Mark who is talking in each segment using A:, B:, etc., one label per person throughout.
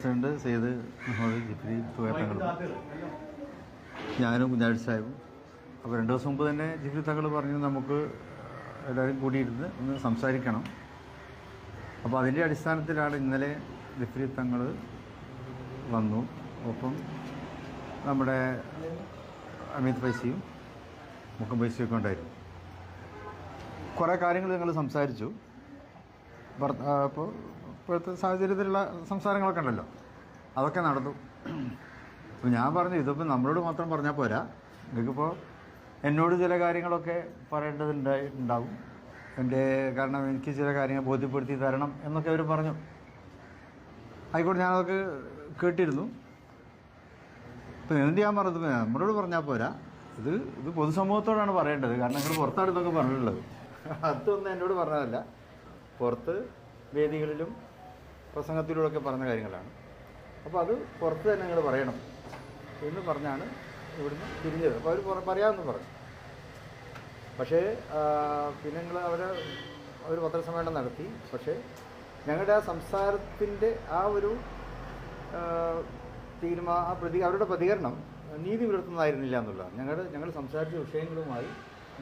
A: President Syed Muhammad Jifri തങ്ങളും ഞാനും കുഞ്ഞാഴ്ച സാഹിബും. അപ്പോൾ 2 ദിവസം മുമ്പ് തന്നെ ജിഫ്രി തങ്ങൾ പറഞ്ഞു നമുക്ക് എല്ലാവരും കൂടിയിരുന്ന് ഒന്ന് സംസാരിക്കണം. അപ്പോൾ അതിൻ്റെ അടിസ്ഥാനത്തിലാണ് ഇന്നലെ ജിഫ്രി തങ്ങൾ വന്നു. ഒപ്പം നമ്മുടെ അമിത് പൈസയും മുക്കം പൈസയൊക്കെ ഉണ്ടായിരുന്നു. കുറേ കാര്യങ്ങൾ ഞങ്ങൾ സംസാരിച്ചു. അപ്പോൾ ഇപ്പോഴത്തെ സാഹചര്യത്തിലുള്ള സംസാരങ്ങളൊക്കെ ഉണ്ടല്ലോ, അതൊക്കെ നടന്നു. അപ്പോൾ ഞാൻ പറഞ്ഞു ഇതിപ്പോൾ നമ്മളോട് മാത്രം പറഞ്ഞാൽ പോരാ, നിങ്ങൾക്കിപ്പോൾ എന്നോട് ചില കാര്യങ്ങളൊക്കെ പറയേണ്ടതുണ്ടാവും. കാരണം എനിക്ക് ചില കാര്യങ്ങൾ ബോധ്യപ്പെടുത്തി തരണം എന്നൊക്കെ അവർ പറഞ്ഞു. ആയിക്കോട്ടെ, ഞാനതൊക്കെ കേട്ടിരുന്നു. ഇപ്പം എന്നിട്ട് ഞാൻ പറഞ്ഞത് നമ്മളോട് പറഞ്ഞാൽ പോരാ, ഇത് പൊതുസമൂഹത്തോടാണ് പറയേണ്ടത്. കാരണം നിങ്ങൾ പുറത്താണ് ഇതൊക്കെ പറഞ്ഞിട്ടുള്ളത്. അതൊന്നും എന്നോട് പറഞ്ഞതല്ല, പുറത്ത് വേദികളിലും പ്രസംഗത്തിലൂടെയൊക്കെ പറഞ്ഞ കാര്യങ്ങളാണ്. അപ്പോൾ അത് പുറത്ത് തന്നെ നിങ്ങൾ പറയണം എന്ന് പറഞ്ഞാണ് ഇവിടുന്ന് തിരിഞ്ഞത്. അപ്പോൾ അവർ പറയാമെന്ന് പറഞ്ഞു. പക്ഷേ പിന്നെ അവർ പത്രസമ്മേളനം നടത്തി. പക്ഷേ ഞങ്ങളുടെ ആ സംസാരത്തിൻ്റെ ആ ഒരു അവരുടെ പ്രതികരണം നീതി പുലർത്തുന്നതായിരുന്നില്ല എന്നുള്ളതാണ്. ഞങ്ങൾ സംസാരിച്ച വിഷയങ്ങളുമായി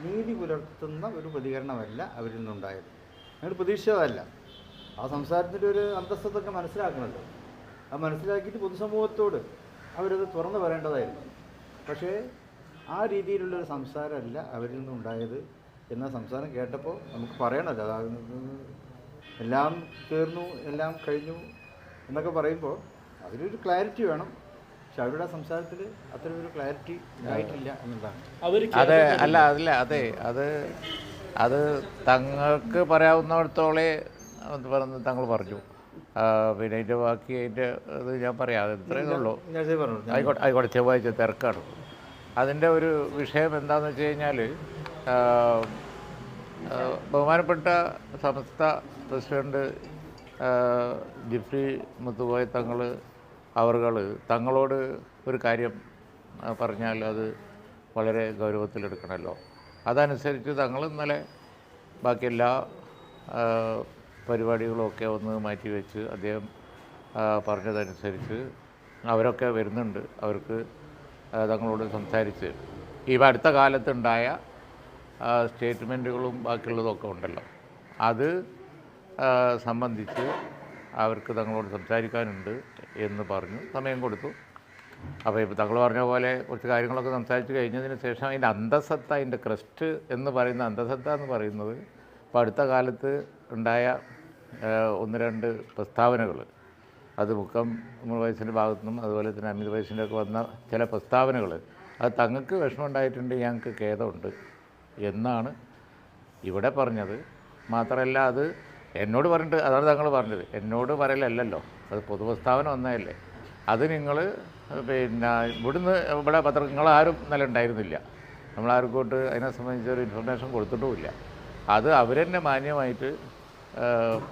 A: നീതി പുലർത്തുന്ന ഒരു പ്രതികരണമല്ല അവരിൽ നിന്നുണ്ടായത്. ഞങ്ങൾ പ്രതീക്ഷിച്ചതല്ല. ആ സംസാരത്തിൻ്റെ ഒരു അന്തസ്സത്തൊക്കെ മനസ്സിലാക്കണമല്ലോ. അത് മനസ്സിലാക്കിയിട്ട് പൊതുസമൂഹത്തോട് അവരത് തുറന്നു പറയേണ്ടതായിരുന്നു. പക്ഷേ ആ രീതിയിലുള്ളൊരു സംസാരമല്ല അവരിൽ നിന്നുണ്ടായത് എന്ന സംസാരം കേട്ടപ്പോൾ നമുക്ക് പറയണമല്ലോ, എല്ലാം തീർന്നു, എല്ലാം കഴിഞ്ഞു എന്നൊക്കെ പറയുമ്പോൾ അതിലൊരു ക്ലാരിറ്റി വേണം. പക്ഷെ അവരുടെ സംസാരത്തിൽ അത്ര ഒരു ക്ലാരിറ്റി ആയിട്ടില്ല എന്നുള്ളതാണ്.
B: അത് തങ്ങൾക്ക് പറയാവുന്നിടത്തോളെ പറഞ്ഞ് തങ്ങൾ പറഞ്ഞു. പിന്നെ അതിൻ്റെ ബാക്കി അതിൻ്റെ ഇത് ഞാൻ പറയാം, ഇത്രയേ ഉള്ളൂ. ആയിക്കോട്ടെ, ചൊവ്വാഴ്ച തിരക്കാണ്. അതിൻ്റെ ഒരു വിഷയം എന്താണെന്ന് വെച്ച് കഴിഞ്ഞാൽ, ബഹുമാനപ്പെട്ട സംസ്ഥ പ്രസിഡന്റ് ജിഫ്രി മുത്തുകോയ തങ്ങളോട് ഒരു കാര്യം പറഞ്ഞാൽ അത് വളരെ ഗൗരവത്തിലെടുക്കണമല്ലോ. അതനുസരിച്ച് തങ്ങൾ ഇന്നലെ ബാക്കി എല്ലാ പരിപാടികളൊക്കെ ഒന്ന് മാറ്റിവെച്ച് അദ്ദേഹം പറഞ്ഞതനുസരിച്ച് അവരൊക്കെ വരുന്നുണ്ട്. അവർക്ക് തങ്ങളോട് സംസാരിച്ച് ഈ അടുത്ത കാലത്തുണ്ടായ സ്റ്റേറ്റ്മെൻറ്റുകളും ബാക്കിയുള്ളതൊക്കെ ഉണ്ടല്ലോ, അത് സംബന്ധിച്ച് അവർക്ക് തങ്ങളോട് സംസാരിക്കാനുണ്ട് എന്ന് പറഞ്ഞു. സമയം കൊടുത്തു. അപ്പോൾ ഇപ്പോൾ തങ്ങൾ പറഞ്ഞ പോലെ കുറച്ച് കാര്യങ്ങളൊക്കെ സംസാരിച്ച് കഴിഞ്ഞതിന് ശേഷം അതിൻ്റെ അന്തസത്ത, അതിൻ്റെ ക്രസ്റ്റ് എന്ന് പറയുന്ന അന്തസത്ത എന്ന് പറയുന്നത് ഇപ്പോൾ അടുത്ത കാലത്ത് ഉണ്ടായ 1-2 പ്രസ്താവനകൾ, അത് മുക്കം വയസ്സിൻ്റെ ഭാഗത്തു നിന്നും അതുപോലെ തന്നെ അമിത് വയസ്സിൻ്റെ ഒക്കെ വന്ന ചില പ്രസ്താവനകൾ, അത് തങ്ങൾക്ക് വിഷമമുണ്ടായിട്ടുണ്ട്, ഞങ്ങൾക്ക് ഖേദമുണ്ട് എന്നാണ് ഇവിടെ പറഞ്ഞത്. മാത്രമല്ല അത് എന്നോട് പറഞ്ഞിട്ട്, അതാണ് തങ്ങൾ പറഞ്ഞത്, എന്നോട് പറയലല്ലോ, അത് പൊതുപ്രസ്താവന വന്നതല്ലേ. അത് നിങ്ങൾ പിന്നെ ഇവിടെ പത്രങ്ങളാരും ഇന്നലെ ഉണ്ടായിരുന്നില്ല. നമ്മളാർക്കോട്ട് അതിനെ സംബന്ധിച്ചൊരു ഇൻഫർമേഷൻ കൊടുത്തിട്ടുമില്ല. അത് അവരെന്നെ മാന്യമായിട്ട്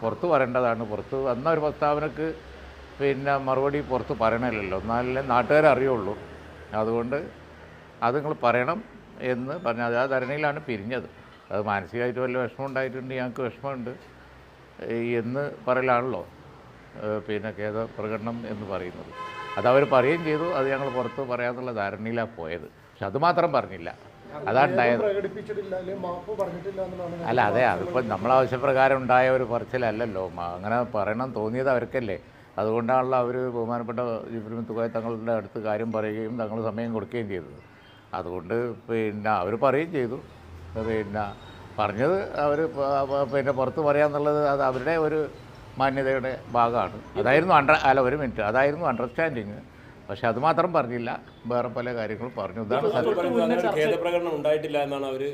B: പുറത്ത് പറയേണ്ടതാണ്. പുറത്ത് വന്ന ഒരു പ്രസ്താവനക്ക് പിന്നെ മറുപടി പുറത്ത് പറയണമല്ലോ, എന്നാലേ നാട്ടുകാരെ അറിയുള്ളൂ. അതുകൊണ്ട് അത് നിങ്ങൾ പറയണം എന്ന് പറഞ്ഞാൽ ആ ധരണിയിലാണ് പിരിഞ്ഞത്. അത് മാനസികമായിട്ട് വല്ല വിഷമം ഉണ്ടായിട്ടുണ്ട്, ഞങ്ങൾക്ക് വിഷമമുണ്ട് എന്ന് പറയലാണല്ലോ പിന്നെ ഖേദ പ്രകടനം എന്ന് പറയുന്നത്. അതവർ പറയുകയും ചെയ്തു. അത് ഞങ്ങൾ പുറത്ത് പറയാമെന്നുള്ള ധാരണയിലാണ് പോയത്. പക്ഷെ അതുമാത്രം പറഞ്ഞില്ല, അതാണ് ഉണ്ടായത്. അല്ല, അതെ, അതിപ്പോൾ നമ്മളാവശ്യപ്രകാരം ഉണ്ടായ ഒരു പറച്ചിലല്ലല്ലോ. അങ്ങനെ പറയണം തോന്നിയത് അവർക്കല്ലേ. അതുകൊണ്ടാണല്ലോ അവർ ബഹുമാനപ്പെട്ട ജിഫ്രി മുത്തുകോയ തങ്ങളുടെ അടുത്ത് കാര്യം പറയുകയും തങ്ങൾ സമയം കൊടുക്കുകയും ചെയ്തത്. അതുകൊണ്ട് പിന്നെ അവർ പറയുകയും ചെയ്തു. പിന്നെ പറഞ്ഞത് അവർ പിന്നെ പുറത്ത് പറയാമെന്നുള്ളത് അത് അവരുടെ ഒരു മാന്യതയുടെ ഭാഗമാണ്. അതായിരുന്നു ഒരു മിനിറ്റ്, അതായിരുന്നു അണ്ടർസ്റ്റാൻഡിങ്. പക്ഷെ അതുമാത്രം പറഞ്ഞില്ല, വേറെ പല കാര്യങ്ങളും പറഞ്ഞു. ഇതാണ്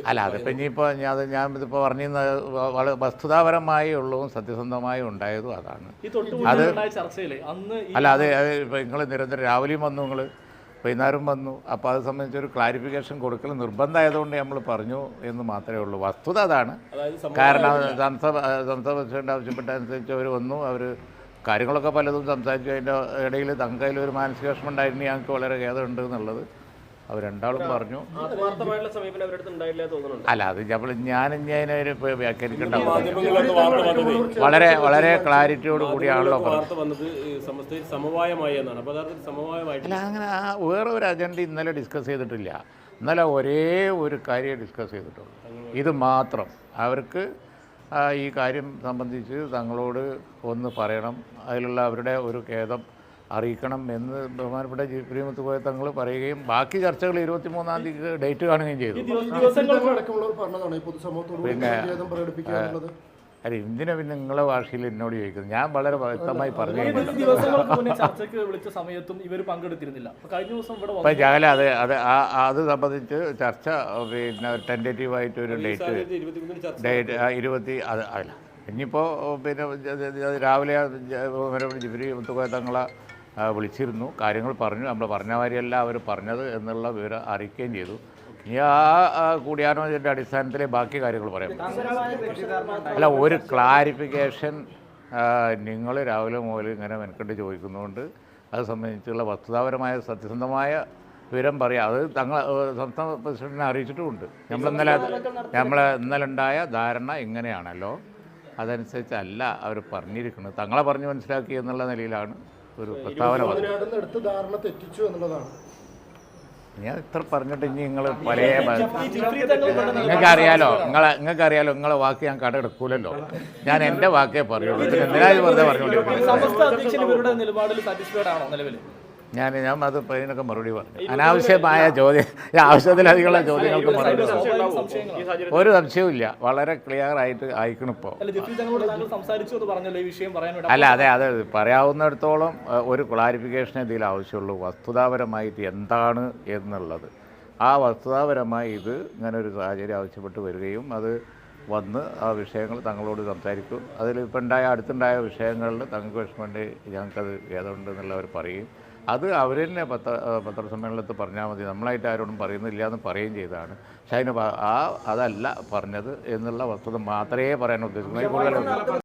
B: അല്ല, അതിപ്പോൾ ഇനിയിപ്പോൾ ഞാനിതിപ്പോൾ പറഞ്ഞിരുന്നത് വളരെ വസ്തുതാപരമായി ഉള്ളതും സത്യസന്ധമായി ഉണ്ടായതും അതാണ്. അത് അല്ല, അത് ഇപ്പോൾ നിങ്ങൾ നിരന്തരം രാവിലെയും വന്നു, നിങ്ങൾ വൈകുന്നേരം വന്നു. അപ്പോൾ അത് സംബന്ധിച്ചൊരു ക്ലാരിഫിക്കേഷൻ കൊടുക്കൽ നിർബന്ധമായതുകൊണ്ട് നമ്മൾ പറഞ്ഞു എന്ന് മാത്രമേ ഉള്ളൂ. വസ്തുത അതാണ്. കാരണം സംസ്ഥാന പ്രസിഡന്റ് ആവശ്യപ്പെട്ട അനുസരിച്ച് അവർ വന്നു. അവർ കാര്യങ്ങളൊക്കെ പലതും സംസാരിച്ചു. അതിൻ്റെ ഇടയിൽ തങ്ങൾക്കതിലൊരു മാനസിക വിഷമം ഉണ്ടായിരുന്നു, ഞങ്ങൾക്ക് വളരെ ഖേദമുണ്ട് എന്നുള്ളത് അവർ രണ്ടാളും പറഞ്ഞു.
C: ആത്മാർത്ഥമായിട്ടുള്ള സമീപനം അവരുടെ അടുത്ത് ഉണ്ടായില്ല തോന്നുന്നുണ്ട്.
B: അല്ല, അത് ഞാൻ അതിനൊരു വ്യാഖ്യാനിക്കേണ്ട വളരെ വളരെ ക്ലാരിറ്റിയോട് കൂടിയാണല്ലോ
C: വാർത്ത വന്നത് സമവായമായി എന്നാണ്. അപ്പോൾ യഥാർത്ഥത്തിൽ സമവായമായിട്ട്
B: അല്ല, അങ്ങനെ വേറെ ഒരു അജണ്ട ഇന്നലെ ഡിസ്കസ് ചെയ്തിട്ടില്ല. ഇന്നലെ ഒരേ ഒരു കാര്യം ഡിസ്കസ് ചെയ്തിട്ടുള്ളൂ, ഇത് മാത്രം. അവർക്ക് ഈ കാര്യം സംബന്ധിച്ച് തങ്ങളോട് ഒന്ന് പറയണം, അതിലുള്ള അവരുടെ ഒരു ഖേദം അറിയിക്കണം എന്ന് ബഹുമാനപ്പെട്ട ജിഫ്രി മുത്തുക്കോയ തങ്ങൾ പറയുകയും ബാക്കി ചർച്ചകൾ 23-ാം തീയതി ഡേറ്റ് കാണുകയും ചെയ്തു. പിന്നെ അല്ല, എന്തിനാ പിന്നെ നിങ്ങളെ ഭാഷയിൽ എന്നോട് ചോദിക്കുന്നത്? ഞാൻ വളരെ വ്യക്തമായി പറഞ്ഞു. അപ്പം ജാല അത് സംബന്ധിച്ച് ചർച്ച പിന്നെ ടെൻറ്റേറ്റീവായിട്ടൊരു ഡേറ്റ് 20 അല്ല, ഇനിയിപ്പോൾ പിന്നെ രാവിലെ ജിഫ്രി മുത്തുക്കോയ തങ്ങളെ വിളിച്ചിരുന്നു, കാര്യങ്ങൾ പറഞ്ഞു. നമ്മൾ പറഞ്ഞ മാതിരിയല്ല അവർ പറഞ്ഞത് എന്നുള്ള വിവരം അറിയിക്കുകയും ചെയ്തു. ഇനി ആ കൂടിയാലോചനയുടെ അടിസ്ഥാനത്തിൽ ബാക്കി കാര്യങ്ങൾ പറയാം. അല്ല, ഒരു ക്ലാരിഫിക്കേഷൻ നിങ്ങൾ രാവിലെ മുതൽ ഇങ്ങനെ മെനക്കെട്ട് ചോദിക്കുന്നതുകൊണ്ട് അത് സംബന്ധിച്ചുള്ള വസ്തുതാപരമായ സത്യസന്ധമായ വിവരം പറയാം. അത് സംസ്ഥാന പ്രസിഡന്റിനെ അറിയിച്ചിട്ടുമുണ്ട്. ഇന്നലെ ഉണ്ടായ ധാരണ ഇങ്ങനെയാണല്ലോ, അതനുസരിച്ചല്ല അവർ പറഞ്ഞിരിക്കുന്നത്. തങ്ങളെ പറഞ്ഞ് മനസ്സിലാക്കി എന്നുള്ള നിലയിലാണ് ഒരു പ്രസ്താവന പറഞ്ഞത്. ഞാൻ ഇത്ര പറഞ്ഞിട്ട് ഇനി നിങ്ങൾ പല നിങ്ങൾക്കറിയാലോ നിങ്ങളെ വാക്ക് ഞാൻ കടമെടുക്കൂലല്ലോ. ഞാൻ എൻ്റെ വാക്കേ പറയുള്ളൂ. എന്തിനാ വെറുതെ പറഞ്ഞുകൊണ്ടിരിക്കുന്നത്? ഞാൻ അത് ഇതിനൊക്കെ മറുപടി പറഞ്ഞു. അനാവശ്യമായ ആവശ്യത്തിലധികമുള്ള ചോദ്യങ്ങൾക്ക് മറുപടി ഒരു സംശയവും ഇല്ല. വളരെ ക്ലിയർ ആയിട്ട് അയക്കണിപ്പോൾ. അല്ല, അത് പറയാവുന്നിടത്തോളം ഒരു ക്ലാരിഫിക്കേഷൻ ഇതിൽ ആവശ്യമുള്ളൂ. വസ്തുതാപരമായിട്ട് എന്താണ് എന്നുള്ളത്, ആ വസ്തുതാപരമായി ഇത് ഇങ്ങനെ ഒരു സാഹചര്യം ആവശ്യപ്പെട്ട് വരികയും അത് വന്ന് ആ വിഷയങ്ങൾ തങ്ങളോട് സംസാരിക്കും. അതിലിപ്പോൾ അടുത്തുണ്ടായ വിഷയങ്ങളിൽ തങ്ങൾക്ക് വിഷമമുണ്ട്, ഞങ്ങൾക്കത് ഖേദമുണ്ട് എന്നുള്ളവർ പറയും. അത് അവർ തന്നെ പത്രസമ്മേളനത്തിൽ പറഞ്ഞാൽ മതി, നമ്മളായിട്ട് ആരോടും പറയുന്നില്ല എന്ന് പറയുകയും ചെയ്തതാണ്. പക്ഷേ അതിന് അതല്ല പറഞ്ഞത് എന്നുള്ള വസ്തുത മാത്രമേ പറയാൻ ഉദ്ദേശിക്കുന്നു.